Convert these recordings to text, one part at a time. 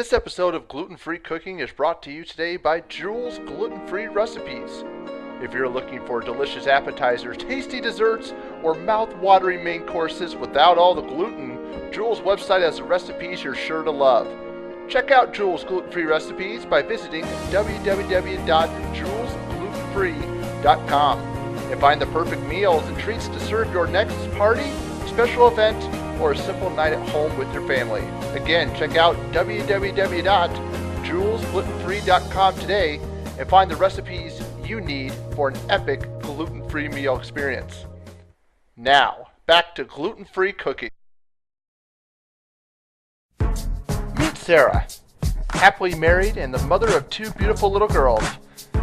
This episode of Gluten Free Cooking is brought to you today by Jule's Gluten Free Recipes. If you're looking for delicious appetizers, tasty desserts, or mouth-watering main courses without all the gluten, Jule's website has recipes you're sure to love. Check out Jule's Gluten Free Recipes by visiting www.julesglutenfree.com and find the perfect meals and treats to serve your next party, special event, or a simple night at home with your family. Again, check out www.julesglutenfree.com today and find the recipes you need for an epic gluten-free meal experience. Now, back to gluten-free cooking. Meet Sarah, happily married and the mother of two beautiful little girls.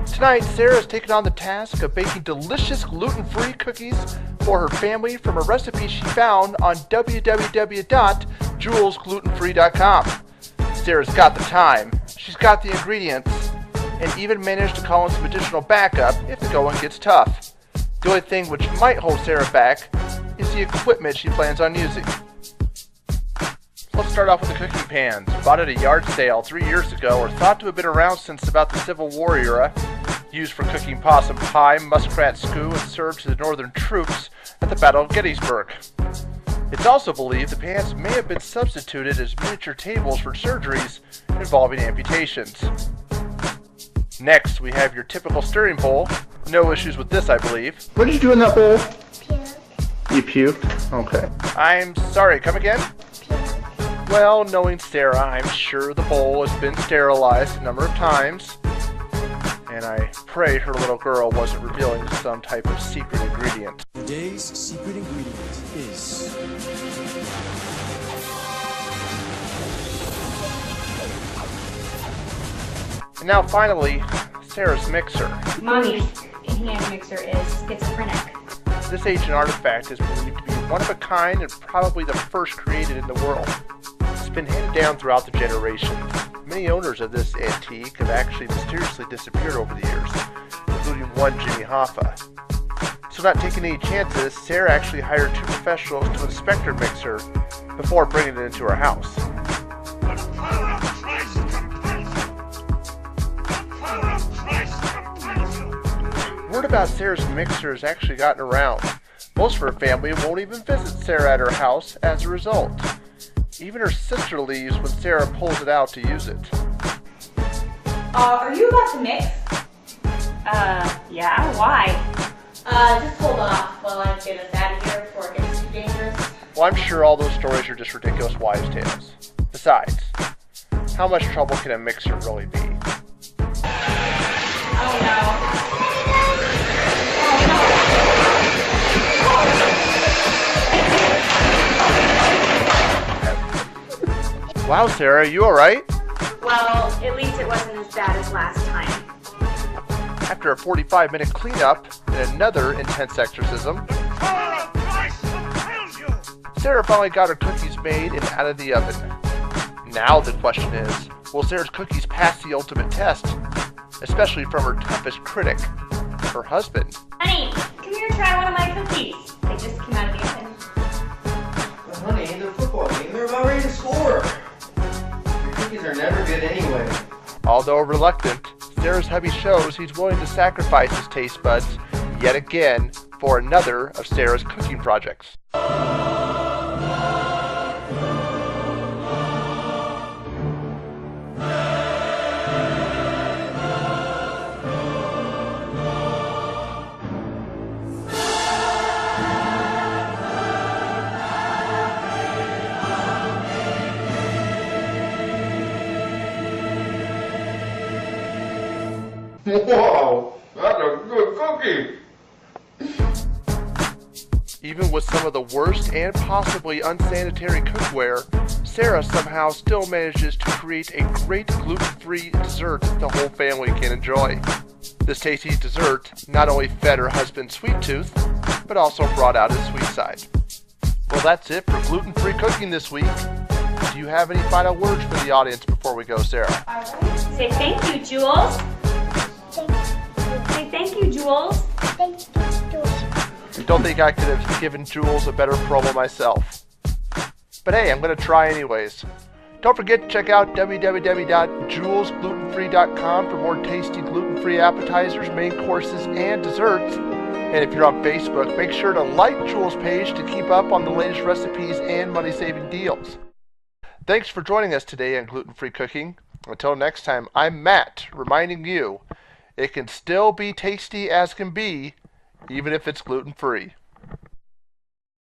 Tonight, Sarah has taken on the task of baking delicious gluten-free cookies for her family from a recipe she found on www.julesglutenfree.com. Sarah's got the time, she's got the ingredients, and even managed to call in some additional backup if the going gets tough. The only thing which might hold Sarah back is the equipment she plans on using. Let's start off with the cooking pans. Bought at a yard sale 3 years ago, or thought to have been around since about the Civil War era. Used for cooking possum pie, muskrat stew, and served to the Northern troops at the Battle of Gettysburg. It's also believed the pans may have been substituted as miniature tables for surgeries involving amputations. Next, we have your typical stirring bowl. No issues with this, I believe. What did you do in that bowl? Puke. You puked? Okay. I'm sorry, come again? Well, knowing Sarah, I'm sure the bowl has been sterilized a number of times, and I pray her little girl wasn't revealing some type of secret ingredient. Today's secret ingredient is... And now finally, Sarah's mixer. Mommy's hand mixer is schizophrenic. This ancient artifact is believed to be one of a kind and probably the first created in the world. It's been handed down throughout the generations. Many owners of this antique have actually mysteriously disappeared over the years, including one Jimmy Hoffa. So not taking any chances, Sarah actually hired two professionals to inspect her mixer before bringing it into her house. Word about Sarah's mixer has actually gotten around. Most of her family won't even visit Sarah at her house as a result. Even her sister leaves when Sarah pulls it out to use it. Are you about to mix? Yeah, why? Just hold off while I get us out of here before it gets too dangerous. Well, I'm sure all those stories are just ridiculous wives' tales. Besides, how much trouble can a mixer really be? Oh no. Wow, Sarah, you alright? Well, at least it wasn't as bad as last time. After a 45-minute cleanup and another intense exorcism, Sarah finally got her cookies made and out of the oven. Now the question is, will Sarah's cookies pass the ultimate test? Especially from her toughest critic, her husband. Honey, come here and try one of my cookies. They just came out of the oven. Well, honey, the football game, they're about ready to score. Your cookies are never good anyway. Although reluctant, Sarah's hubby shows he's willing to sacrifice his taste buds yet again for another of Sarah's cooking projects. Whoa, that's a good cookie. Even with some of the worst and possibly unsanitary cookware, Sarah somehow still manages to create a great gluten-free dessert the whole family can enjoy. This tasty dessert not only fed her husband's sweet tooth, but also brought out his sweet side. Well, that's it for gluten-free cooking this week. Do you have any final words for the audience before we go, Sarah? Say thank you, Jules. Say thank you, Jules. Thank you, Jules. I don't think I could have given Jules a better promo myself. But hey, I'm going to try anyways. Don't forget to check out www.julesglutenfree.com for more tasty gluten-free appetizers, main courses, and desserts. And if you're on Facebook, make sure to like Jule's page to keep up on the latest recipes and money-saving deals. Thanks for joining us today on Gluten Free Cooking. Until next time, I'm Matt, reminding you, it can still be tasty as can be, even if it's gluten-free.